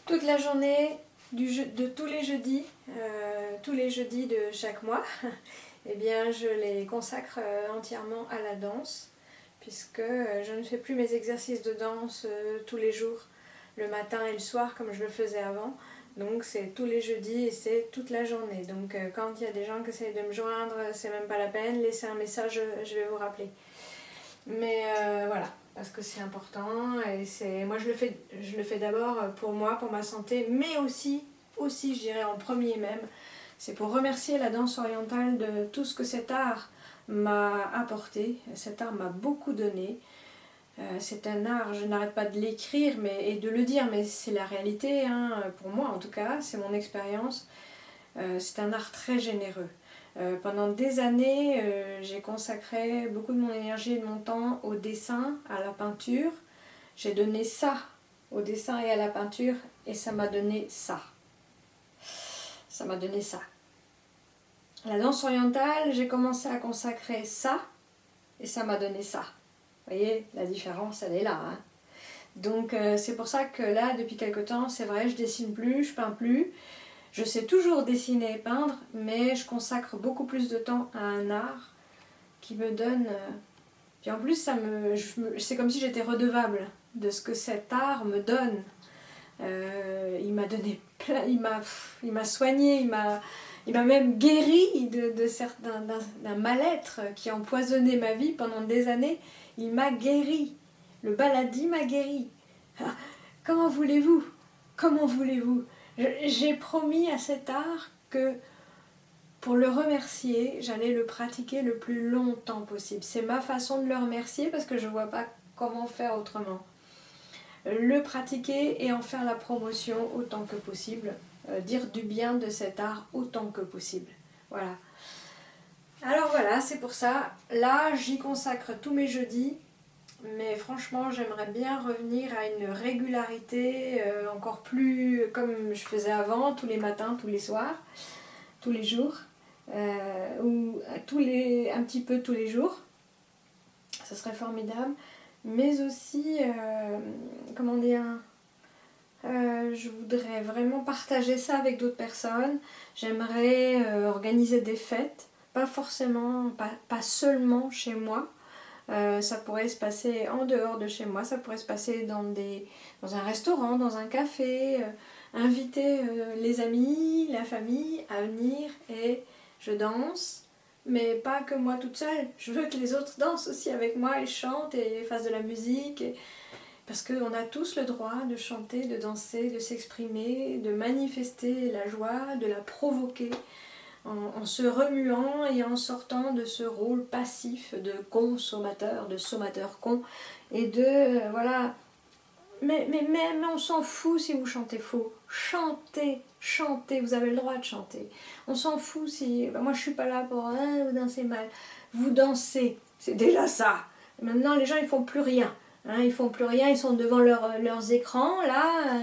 toute la journée de tous les jeudis de chaque mois, eh bien, je les consacre entièrement à la danse, puisque je ne fais plus mes exercices de danse tous les jours, le matin et le soir comme je le faisais avant. Donc c'est tous les jeudis et c'est toute la journée. Donc quand il y a des gens qui essayent de me joindre, c'est même pas la peine, laissez un message, je vais vous rappeler. Mais voilà, parce que c'est important et moi je le fais d'abord pour moi, pour ma santé, mais aussi je dirais en premier même, c'est pour remercier la danse orientale de tout ce que cet art m'a apporté. Cet art m'a beaucoup donné. C'est un art, je n'arrête pas de l'écrire et de le dire, mais c'est la réalité, hein, pour moi en tout cas, c'est mon expérience. C'est un art très généreux. Pendant des années, j'ai consacré beaucoup de mon énergie et de mon temps au dessin, à la peinture. J'ai donné ça au dessin et à la peinture et ça m'a donné ça. Ça m'a donné ça. La danse orientale, j'ai commencé à consacrer ça et ça m'a donné ça. Vous voyez, la différence, elle est là. Hein. Donc c'est pour ça que là, depuis quelque temps, c'est vrai, je dessine plus, je peins plus. Je sais toujours dessiner et peindre, mais je consacre beaucoup plus de temps à un art qui me donne... Puis en plus, c'est comme si j'étais redevable de ce que cet art me donne. Il m'a donné plein, il m'a soigné, il m'a même guéri d'un mal-être qui empoisonnait ma vie pendant des années. Il m'a guéri. Le baladi m'a guéri. Ah, comment voulez-vous? Comment voulez-vous? J'ai promis à cet art que pour le remercier, j'allais le pratiquer le plus longtemps possible. C'est ma façon de le remercier parce que je ne vois pas comment faire autrement. Le pratiquer et en faire la promotion autant que possible. Dire du bien de cet art autant que possible. Voilà. Alors voilà, c'est pour ça. Là, j'y consacre tous mes jeudis. Mais franchement, j'aimerais bien revenir à une régularité encore plus comme je faisais avant, tous les matins, tous les soirs, tous les jours, ou un petit peu tous les jours. Ce serait formidable. Mais aussi, comment dire, je voudrais vraiment partager ça avec d'autres personnes. J'aimerais organiser des fêtes, pas forcément, pas seulement chez moi. Ça pourrait se passer en dehors de chez moi, ça pourrait se passer dans un restaurant, dans un café, inviter les amis, la famille à venir et je danse, mais pas que moi toute seule, je veux que les autres dansent aussi avec moi et chantent et fassent de la musique, parce qu'on a tous le droit de chanter, de danser, de s'exprimer, de manifester la joie, de la provoquer. En se remuant et en sortant de ce rôle passif de consommateur, de sommateur con, et de, voilà, mais on s'en fout si vous chantez faux, chantez, vous avez le droit de chanter, on s'en fout si, moi je suis pas là pour, vous dansez mal, vous dansez, c'est déjà ça, maintenant les gens ils font plus rien. Hein, ils font plus rien, ils sont devant leurs écrans là,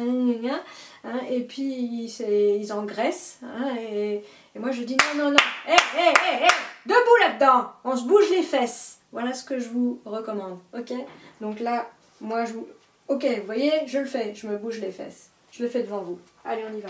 et puis ils engraissent, et moi je dis non, hé, debout là-dedans, on se bouge les fesses, voilà ce que je vous recommande, ok? Donc là, moi ok, vous voyez, je le fais, je me bouge les fesses, je le fais devant vous, allez on y va.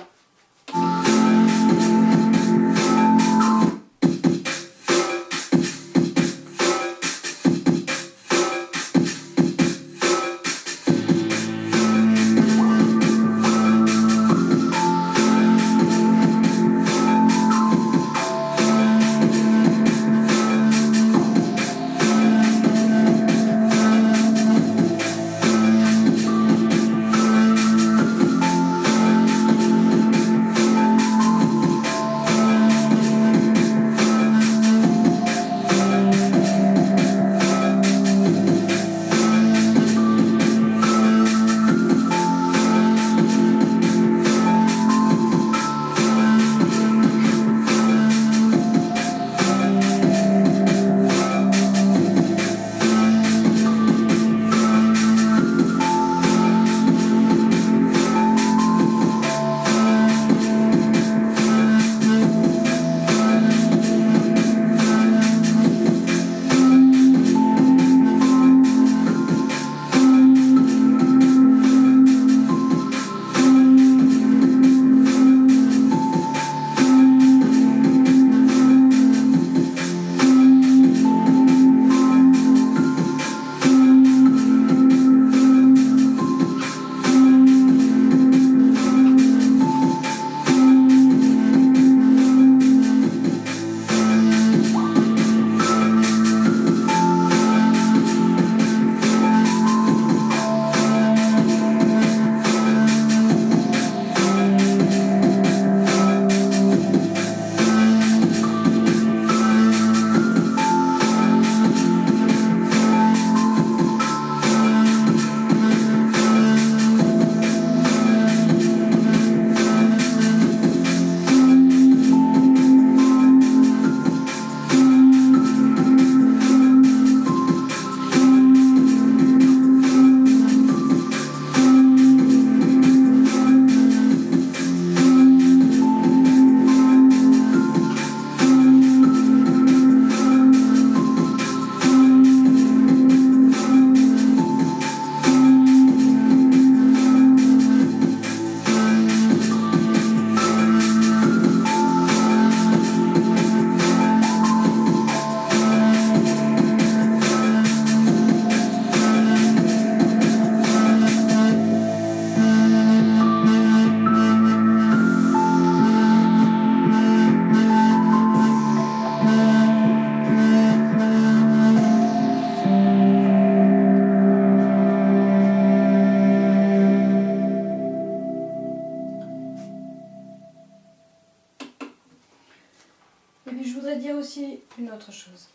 voudrais dire aussi une autre chose.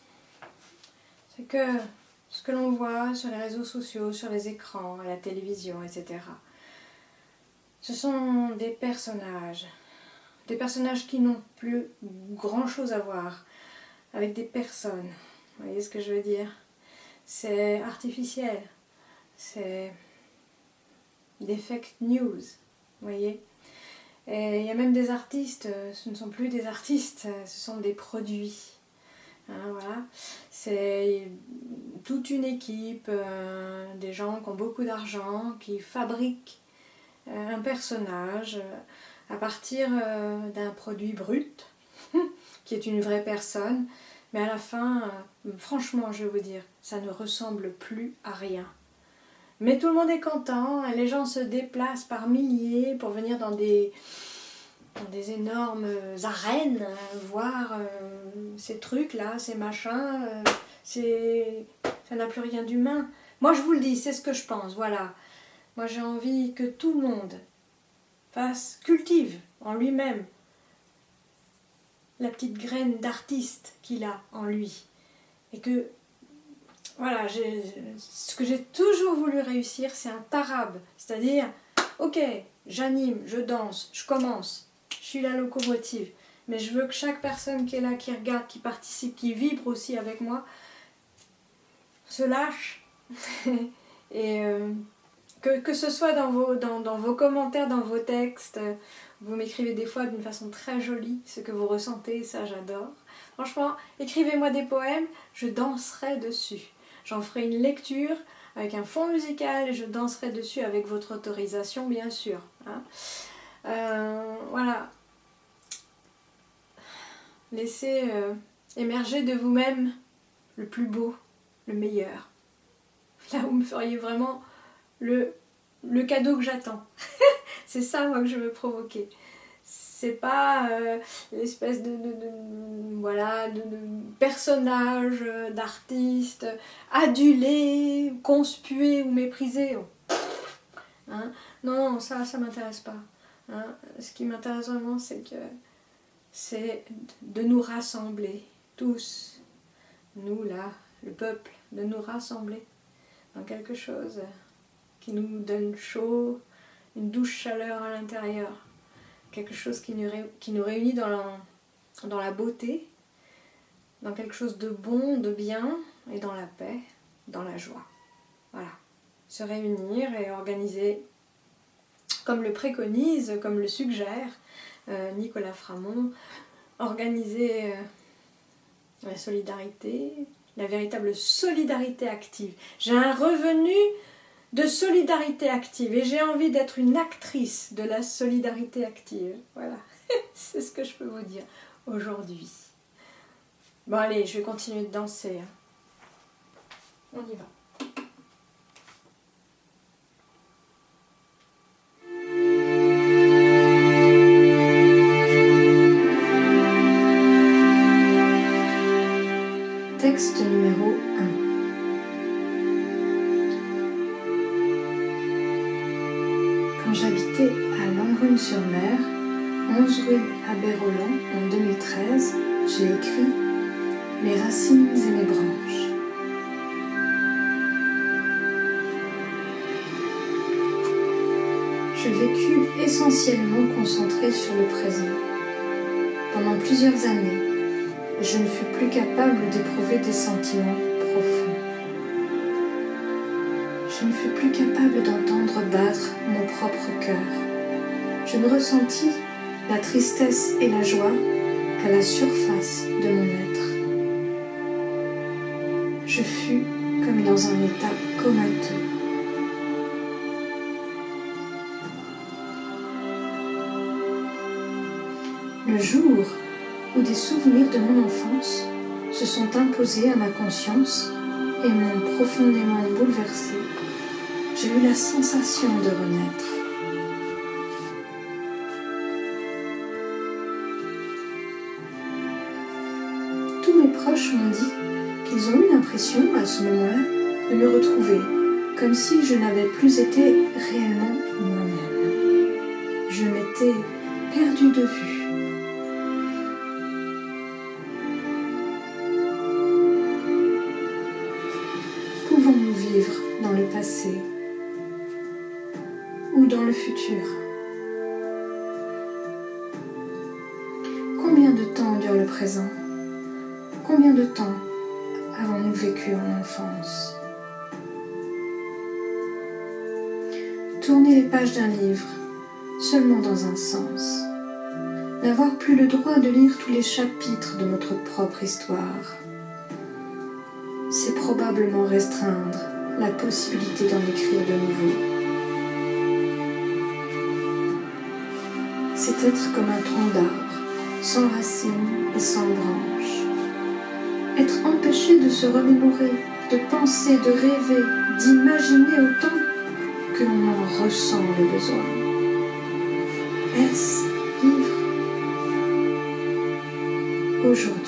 C'est que ce que l'on voit sur les réseaux sociaux, sur les écrans, à la télévision, etc., ce sont des personnages qui n'ont plus grand-chose à voir avec des personnes. Vous voyez ce que je veux dire? C'est artificiel, c'est des fake news, vous voyez? Et il y a même des artistes, ce ne sont plus des artistes, ce sont des produits. Hein, voilà. C'est toute une équipe, des gens qui ont beaucoup d'argent, qui fabriquent un personnage à partir d'un produit brut, qui est une vraie personne, mais à la fin, franchement, je vais vous dire, ça ne ressemble plus à rien. Mais tout le monde est content, et les gens se déplacent par milliers pour venir dans des énormes arènes, voir ces trucs-là, ces machins, ça n'a plus rien d'humain. Moi, je vous le dis, c'est ce que je pense, voilà. Moi, j'ai envie que tout le monde cultive en lui-même la petite graine d'artiste qu'il a en lui. Et que, voilà, ce que j'ai toujours voulu réussir, c'est un tarab. C'est-à-dire, ok, j'anime, je danse, je commence, je suis la locomotive. Mais je veux que chaque personne qui est là, qui regarde, qui participe, qui vibre aussi avec moi, se lâche. Et que ce soit dans vos commentaires, dans vos textes, vous m'écrivez des fois d'une façon très jolie ce que vous ressentez, ça j'adore. Franchement, écrivez-moi des poèmes, je danserai dessus. J'en ferai une lecture avec un fond musical et je danserai dessus avec votre autorisation, bien sûr. Hein. Voilà. Laissez émerger de vous-même le plus beau, le meilleur. Là, vous me feriez vraiment le cadeau que j'attends. C'est ça, moi, que je veux provoquer. C'est pas l'espèce de personnage, d'artiste adulé, conspué ou méprisé. Hein? Non, ça m'intéresse pas. Hein? Ce qui m'intéresse vraiment, c'est de nous rassembler, tous, nous là, le peuple, de nous rassembler dans quelque chose qui nous donne chaud, une douce chaleur à l'intérieur, quelque chose qui nous réunit dans la beauté, dans quelque chose de bon, de bien, et dans la paix, dans la joie. Voilà. Se réunir et organiser, comme le préconise, comme le suggère Nicolas Framont, organiser la solidarité, la véritable solidarité active. J'ai un revenu de solidarité active et j'ai envie d'être une actrice de la solidarité active. Voilà, c'est ce que je peux vous dire aujourd'hui. Bon allez, je vais continuer de danser. On y va. Texte numéro 1. Quand j'habitais à Langrune-sur-Mer, 11 rue Abbé-Roland, en 2013, j'ai écrit « Mes racines et mes branches ». Je vécus essentiellement concentrée sur le présent. Pendant plusieurs années, je ne fus plus capable d'éprouver des sentiments profonds. Je ne fus plus capable d'entendre battre mon propre cœur. Je ne ressentis la tristesse et la joie qu'à la surface de mon être. Je fus comme dans un état comateux. Le jour où des souvenirs de mon enfance se sont imposés à ma conscience et m'ont profondément bouleversée, j'ai eu la sensation de renaître. Tous mes proches m'ont dit qu'ils ont eu l'impression, à ce moment-là, de me retrouver, comme si je n'avais plus été réellement moi-même. Je m'étais perdue de vue. dans le futur? Combien de temps dure le présent? Combien de temps avons-nous vécu en enfance? Tourner les pages d'un livre, seulement dans un sens. N'avoir plus le droit de lire tous les chapitres de notre propre histoire. C'est probablement restreindre la possibilité d'en écrire de nouveau. C'est être comme un tronc d'arbre, sans racines et sans branches. Être empêché de se remémorer, de penser, de rêver, d'imaginer autant que l'on en ressent le besoin. Est-ce vivre? Aujourd'hui.